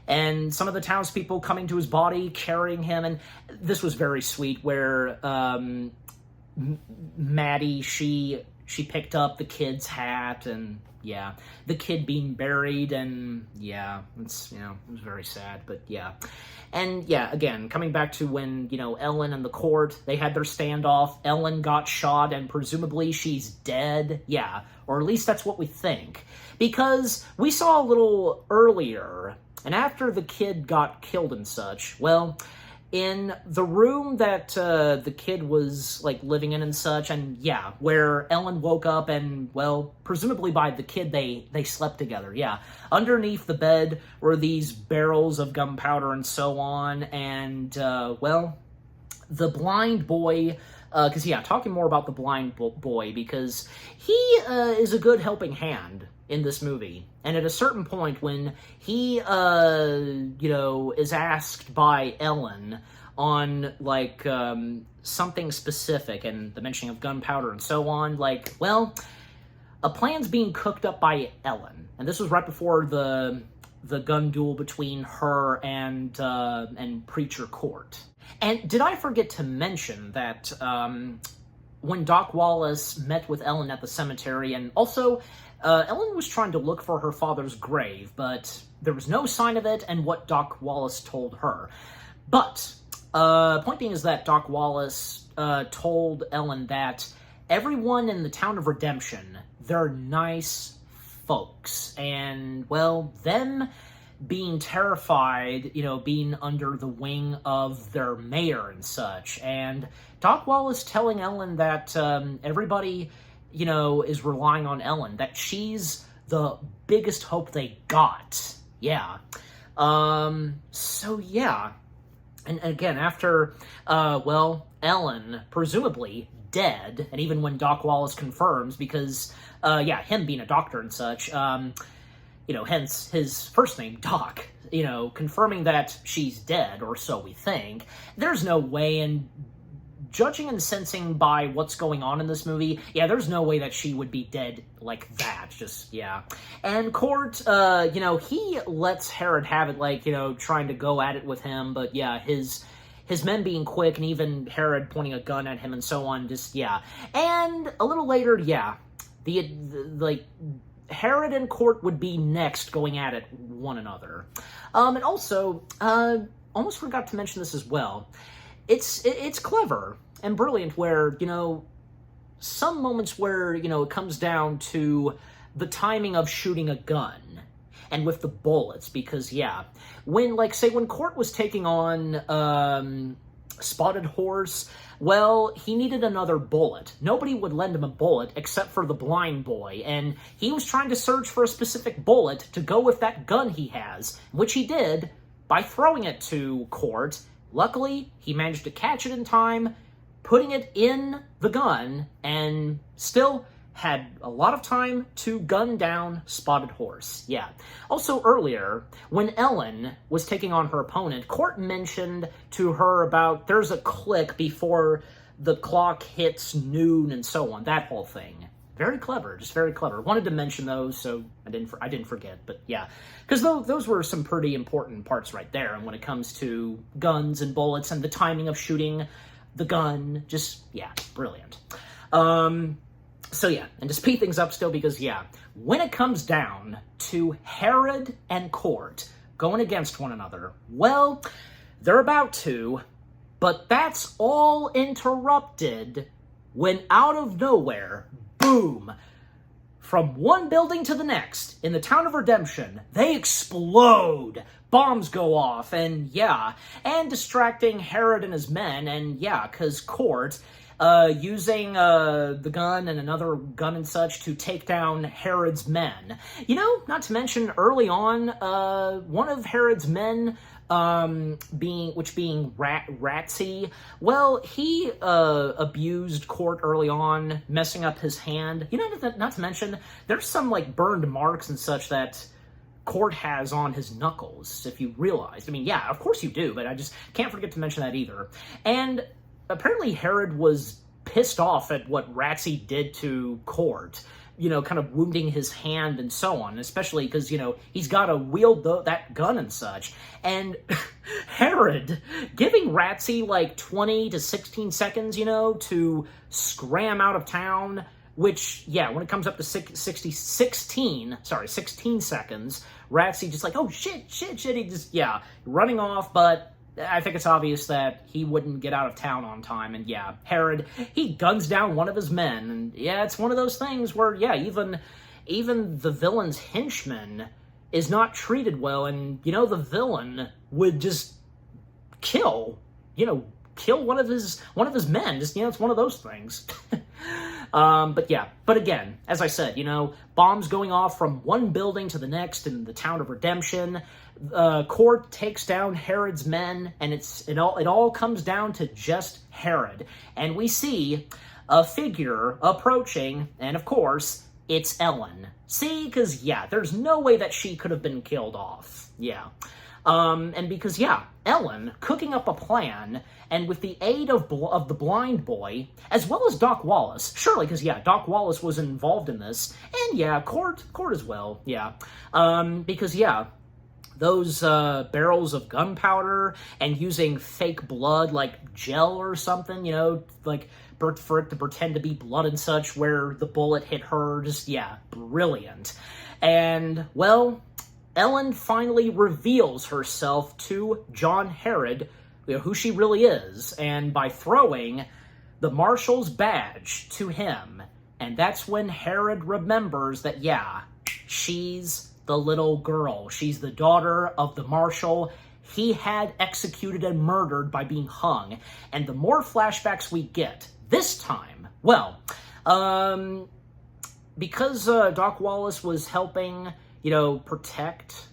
and some of the townspeople coming to his body, carrying him, and this was very sweet, where Maddie, she picked up the kid's hat, and yeah, the kid being buried, and yeah, it's, it was very sad, but yeah. And yeah, again, coming back to when, Ellen and the court, they had their standoff, Ellen got shot, and presumably she's dead, yeah, or at least that's what we think, because we saw a little earlier, and after the kid got killed and such, well, in the room that the kid was, living in and such, and yeah, where Ellen woke up and, well, presumably by the kid, they slept together, yeah. Underneath the bed were these barrels of gunpowder and so on, and, well, the blind boy, because, yeah, talking more about the blind boy, because he is a good helping hand in this movie. And at a certain point when he, is asked by Ellen on, something specific, and the mentioning of gunpowder and so on, well, a plan's being cooked up by Ellen. And this was right before the gun duel between her and Preacher Court. And did I forget to mention that, when Doc Wallace met with Ellen at the cemetery, and also, Ellen was trying to look for her father's grave, but there was no sign of it, and what Doc Wallace told her. But, point being is that Doc Wallace told Ellen that everyone in the town of Redemption, they're nice folks, and, well, them being terrified, being under the wing of their mayor and such, and Doc Wallace telling Ellen that everybody, is relying on Ellen, that she's the biggest hope they got. Yeah. So yeah. And again, after, Ellen, presumably dead, and even when Doc Wallace confirms, because, him being a doctor and such, hence his first name, Doc, confirming that she's dead, or so we think, there's no way, and judging and sensing by what's going on in this movie, yeah, there's no way that she would be dead like that, just, yeah. And Court, he lets Herod have it, trying to go at it with him, but yeah, his men being quick, and even Herod pointing a gun at him and so on, just, yeah. And a little later, yeah, Herod and Court would be next going at it one another. And also, almost forgot to mention this as well. It's clever and brilliant where, some moments where, it comes down to the timing of shooting a gun and with the bullets, because, yeah, when, when Court was taking on, Spotted Horse, well, he needed another bullet. Nobody would lend him a bullet except for the blind boy, and he was trying to search for a specific bullet to go with that gun he has, which he did by throwing it to Court. Luckily, he managed to catch it in time, putting it in the gun, and still had a lot of time to gun down Spotted Horse. Yeah. Also earlier, when Ellen was taking on her opponent, Court mentioned to her about there's a click before the clock hits noon and so on, that whole thing. Very clever, just very clever. Wanted to mention those, so I didn't forget, but yeah. Because those were some pretty important parts right there, and when it comes to guns and bullets and the timing of shooting the gun, just, yeah, brilliant. So yeah, and to speed things up still, because yeah, when it comes down to Herod and Court going against one another, well, they're about to, but that's all interrupted when out of nowhere, boom, from one building to the next, in the town of Redemption, they explode. Bombs go off, and yeah, and distracting Herod and his men, and yeah, because Court, using the gun and another gun and such to take down Herod's men. Not to mention early on, one of Herod's men, being Ratsy, well, he abused Court early on, messing up his hand. Not to mention, there's some burned marks and such that Court has on his knuckles, if you realize. I mean, yeah, of course you do, but I just can't forget to mention that either. And apparently Herod was pissed off at what Ratsy did to Court, kind of wounding his hand and so on, especially because, he's got to wield that gun and such. And Herod giving Ratsy like 20 to 16 seconds, to scram out of town, which, when it comes up to 16 seconds, Ratsy just like, oh, shit, he just, running off, but I think it's obvious that he wouldn't get out of town on time, and Herod, he guns down one of his men, and it's one of those things where, even the villain's henchman is not treated well, and, the villain would just kill one of his men, just, it's one of those things. But again, as I said, bombs going off from one building to the next in the town of Redemption. Court takes down Herod's men, and it all comes down to just Herod. And we see a figure approaching, and of course, it's Ellen. See, because, there's no way that she could have been killed off. And because, Ellen cooking up a plan, and with the aid of the blind boy, as well as Doc Wallace, surely, because, Doc Wallace was involved in this, and, Court as well, because, those barrels of gunpowder and using fake blood, like gel or something, like for it to pretend to be blood and such, where the bullet hit her, just, brilliant. And, well, Ellen finally reveals herself to John Herod, who she really is, and by throwing the marshal's badge to him. And that's when Herod remembers that, she's the little girl. She's the daughter of the marshal he had executed and murdered by being hung. And the more flashbacks we get this time, well, because Doc Wallace was helping, protect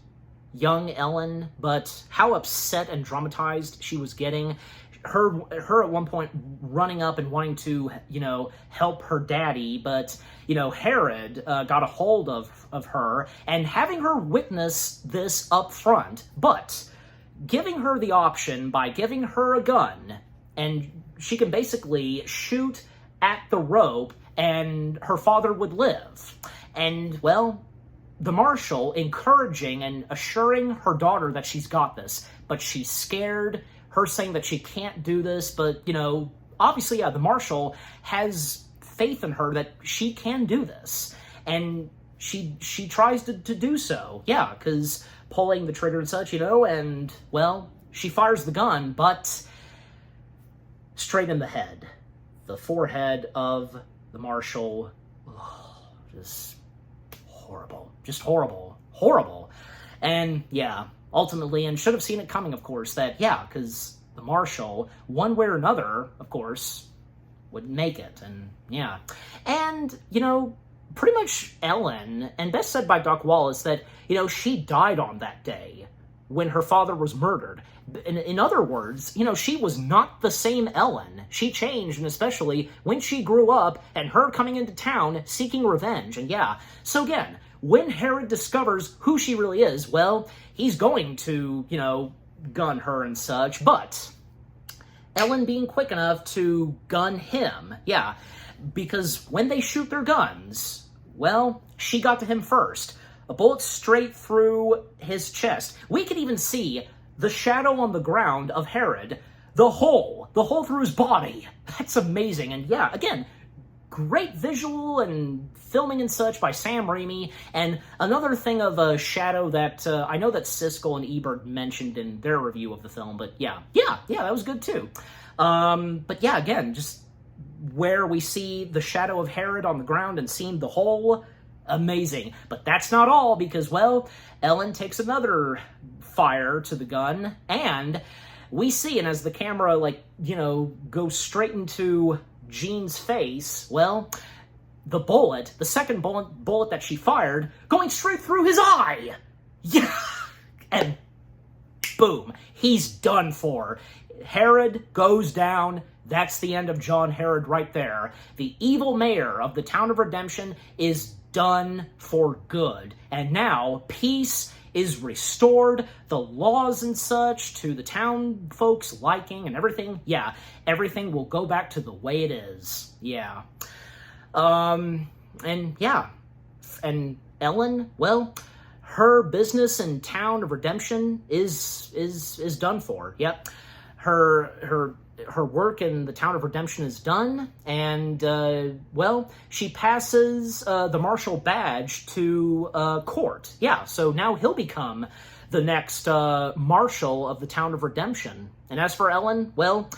young Ellen, but how upset and dramatized she was getting. Her at one point running up and wanting to, help her daddy, but, Herod got a hold of her and having her witness this up front, but giving her the option by giving her a gun, and she can basically shoot at the rope and her father would live. And, well, the marshal encouraging and assuring her daughter that she's got this, but she's scared, her saying that she can't do this, but, obviously, the marshal has faith in her that she can do this, and she tries to do so, because pulling the trigger and such, and, well, she fires the gun, but straight in the head, the forehead of the marshal, just horrible, and, ultimately, and should have seen it coming, of course, that, because the marshal, one way or another, of course, wouldn't make it, and, and, pretty much Ellen, and best said by Doc Wallace, that, she died on that day when her father was murdered. In other words, she was not the same Ellen. She changed, and especially when she grew up, and her coming into town seeking revenge, and so again, when Herod discovers who she really is, well, he's going to, gun her and such, but Ellen being quick enough to gun him, because when they shoot their guns, well, she got to him first. A bullet straight through his chest. We could even see the shadow on the ground of Herod, the hole through his body. That's amazing, and again, great visual and filming and such by Sam Raimi, and another thing of a shadow that I know that Siskel and Ebert mentioned in their review of the film, but that was good too. But again, just where we see the shadow of Herod on the ground and seeing the hole, amazing. But that's not all, because, well, Ellen takes another fire to the gun, and we see, and as the camera, goes straight into Jean's face, well, the second bullet that she fired, going straight through his eye! And boom, he's done for. Herod goes down. That's the end of John Herod right there. The evil mayor of the town of Redemption is done for good. And now, peace is restored, the laws and such to the town folks' liking and everything. Everything will go back to the way it is. And yeah, and Ellen, well, her business in Town of Redemption is done for. Yep, her work in the Town of Redemption is done, and well, she passes the Marshal badge to Court. Yeah, so now he'll become the next Marshal of the Town of Redemption. And as for Ellen, well,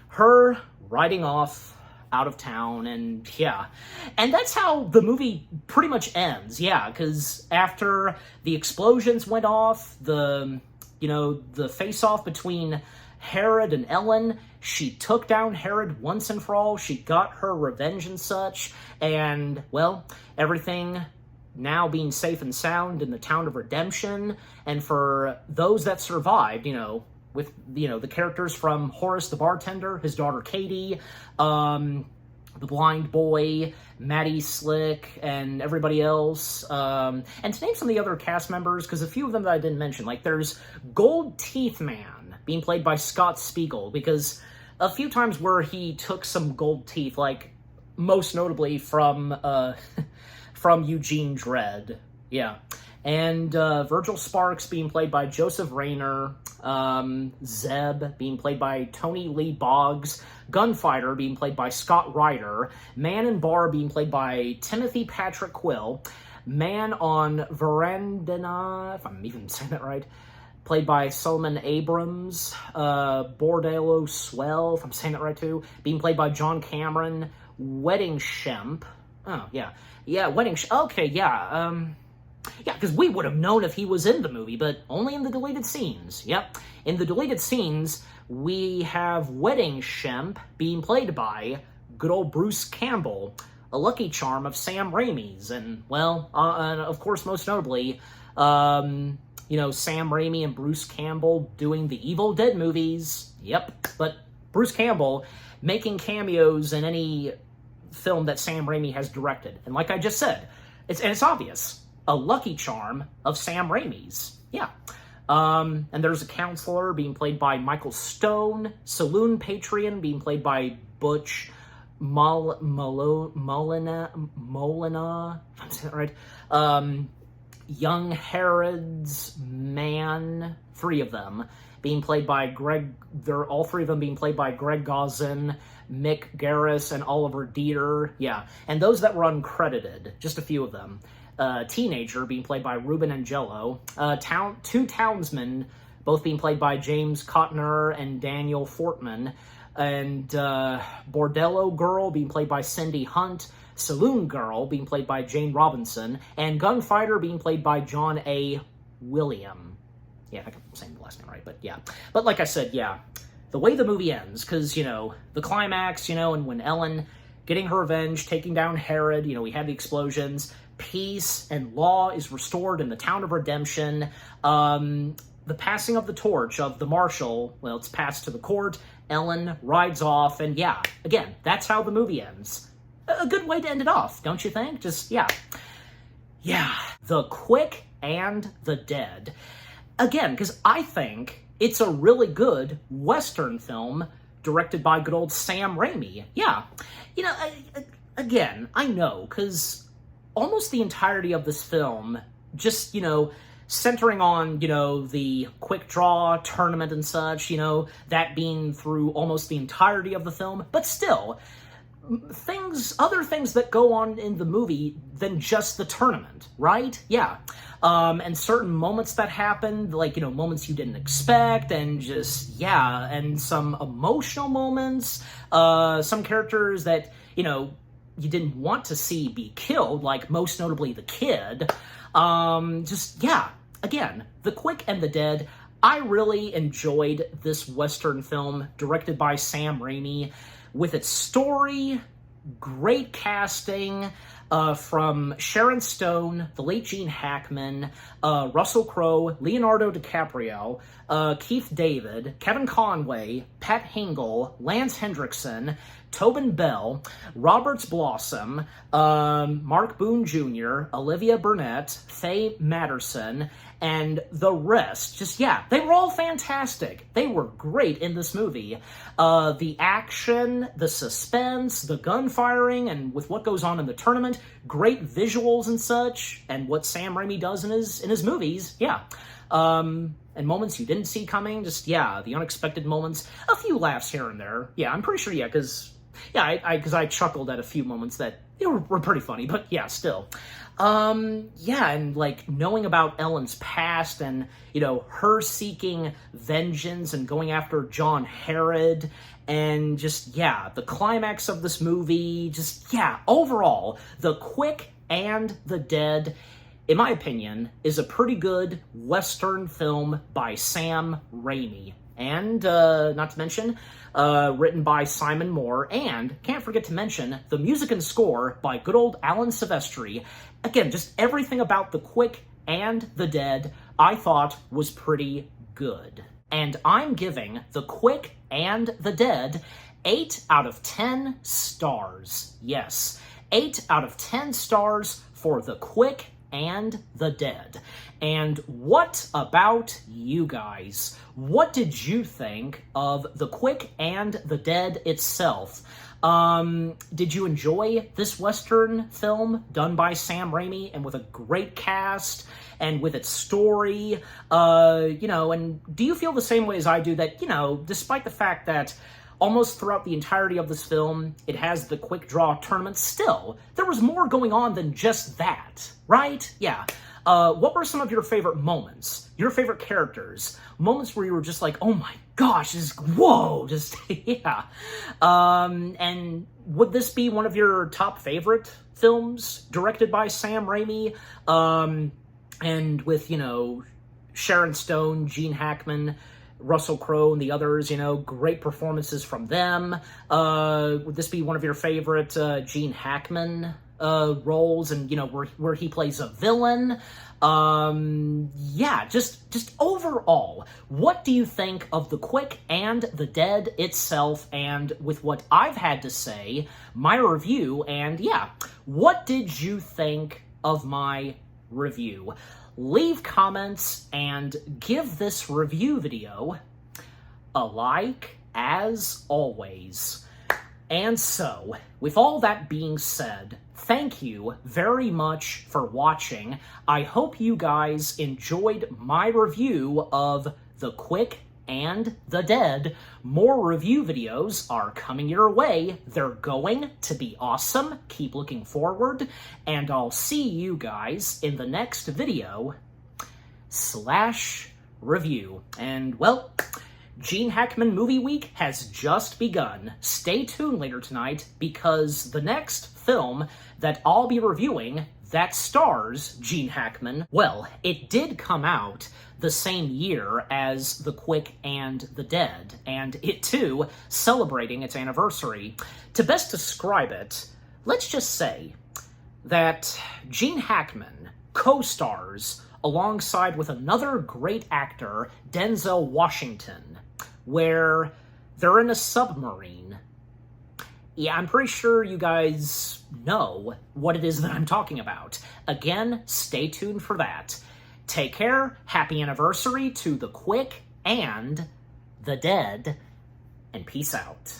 her riding off out of town, and yeah, and that's how the movie pretty much ends. Yeah, because after the explosions went off, the face-off between Herod and Ellen, she took down Herod once and for all. She got her revenge and such, and well, everything now being safe and sound in the Town of Redemption. And for those that survived, with the characters from Horace the bartender, his daughter Katie, the blind boy, Maddie Slick, and everybody else. And to name some of the other cast members, because a few of them that I didn't mention, like there's Gold Teeth Man, being played by Scott Spiegel, because a few times where he took some gold teeth, like most notably from from Eugene Dredd. Yeah. And Virgil Sparks being played by Joseph Rayner, Zeb being played by Tony Lee Boggs, Gunfighter being played by Scott Ryder, Man and Bar being played by Timothy Patrick Quill, Man on Verandana, if I'm even saying that right, played by Solomon Abrams, Bordello Swell, if I'm saying that right too, being played by John Cameron, Wedding Shemp, okay, yeah, yeah, because we would have known if he was in the movie, but only in the deleted scenes. Yep. In the deleted scenes, we have Wedding Shemp being played by good old Bruce Campbell, a lucky charm of Sam Raimi's. And, well, and of course, most notably, Sam Raimi and Bruce Campbell doing the Evil Dead movies. Yep. But Bruce Campbell making cameos in any film that Sam Raimi has directed. And like I just said, it's obvious. A lucky charm of Sam Raimi's. Yeah. And there's a counselor being played by Michael Stone, Saloon Patron being played by Butch Molina, if I'm saying that right, Young Herod's man, three of them being played by all three of them being played by Greg Gazin, Mick Garris, and Oliver Dieter. Yeah. And those that were uncredited, just a few of them. Teenager being played by Ruben Angelo, two townsmen, both being played by James Cotner and Daniel Fortman, and Bordello Girl being played by Cindy Hunt, Saloon Girl being played by Jane Robinson, and Gunfighter being played by John A. William. Yeah, I think I'm saying the last name right, but yeah. But like I said, yeah, the way the movie ends, because, the climax, and when Ellen getting her revenge, taking down Herod, we had the explosions, peace and law is restored in the Town of Redemption. The passing of the torch of the Marshal, well, it's passed to the Court. Ellen rides off, and yeah, again, that's how the movie ends. A good way to end it off, don't you think? Just, yeah. Yeah. The Quick and the Dead. Again, because I think it's a really good Western film directed by good old Sam Raimi. Yeah. Again, I know, because almost the entirety of this film, just, centering on, the quick draw tournament and such, that being through almost the entirety of the film, but still, other things that go on in the movie than just the tournament, right? Yeah. And certain moments that happened, like, moments you didn't expect, and just, yeah, and some emotional moments, some characters that, you didn't want to see be killed, like most notably the kid. Just, yeah, again, The Quick and the Dead. I really enjoyed this Western film directed by Sam Raimi with its story, great casting, from Sharon Stone, the late Gene Hackman, Russell Crowe, Leonardo DiCaprio, Keith David, Kevin Conway, Pat Hingle, Lance Hendrickson, Tobin Bell, Roberts Blossom, Mark Boone Jr., Olivia Burnett, Faye Matterson, and the rest. Just, yeah, they were all fantastic. They were great in this movie. The action, the suspense, the gunfiring, and with what goes on in the tournament, entertainment, great visuals and such, and what Sam Raimi does in his movies, yeah. And moments you didn't see coming, just, yeah, the unexpected moments, a few laughs here and there. Yeah, I'm pretty sure, yeah, because I chuckled at a few moments that were pretty funny, but yeah, still. Yeah, and like knowing about Ellen's past and, her seeking vengeance and going after John Herod and just, yeah, the climax of this movie, just, yeah, overall, The Quick and the Dead, in my opinion, is a pretty good Western film by Sam Raimi. And, not to mention, written by Simon Moore, and can't forget to mention the music and score by good old Alan Silvestri. Again, just everything about The Quick and the Dead I thought was pretty good. And I'm giving The Quick and the Dead 8 out of 10 stars. Yes, 8 out of 10 stars for The Quick and the Dead. And what about you guys? What did you think of The Quick and the Dead itself? Did you enjoy this Western film done by Sam Raimi and with a great cast and with its story? And do you feel the same way as I do that, despite the fact that almost throughout the entirety of this film, it has the quick draw tournament, still, there was more going on than just that, right? Yeah. What were some of your favorite moments? Your favorite characters? Moments where you were just like, oh my gosh, whoa, just, yeah. And would this be one of your top favorite films directed by Sam Raimi? And with, Sharon Stone, Gene Hackman, Russell Crowe and the others, great performances from them. Would this be one of your favorite Gene Hackman roles, and where he plays a villain? Yeah, just overall, what do you think of The Quick and the Dead itself, and with what I've had to say, my review, and yeah, what did you think of my review? Leave comments and give this review video a like, as always. And so, with all that being said, thank you very much for watching. I hope you guys enjoyed my review of The Quick and the Dead. More review videos are coming your way. They're going to be awesome. Keep looking forward, and I'll see you guys in the next video / review. And, well, Gene Hackman Movie Week has just begun. Stay tuned later tonight, because the next film that I'll be reviewing that stars Gene Hackman, well, it did come out the same year as The Quick and the Dead, and it too celebrating its anniversary. To best describe it, let's just say that Gene Hackman co-stars alongside with another great actor, Denzel Washington, where they're in a submarine. Yeah, I'm pretty sure you guys know what it is that I'm talking about. Again, stay tuned for that. Take care, happy anniversary to The Quick and the Dead, and peace out.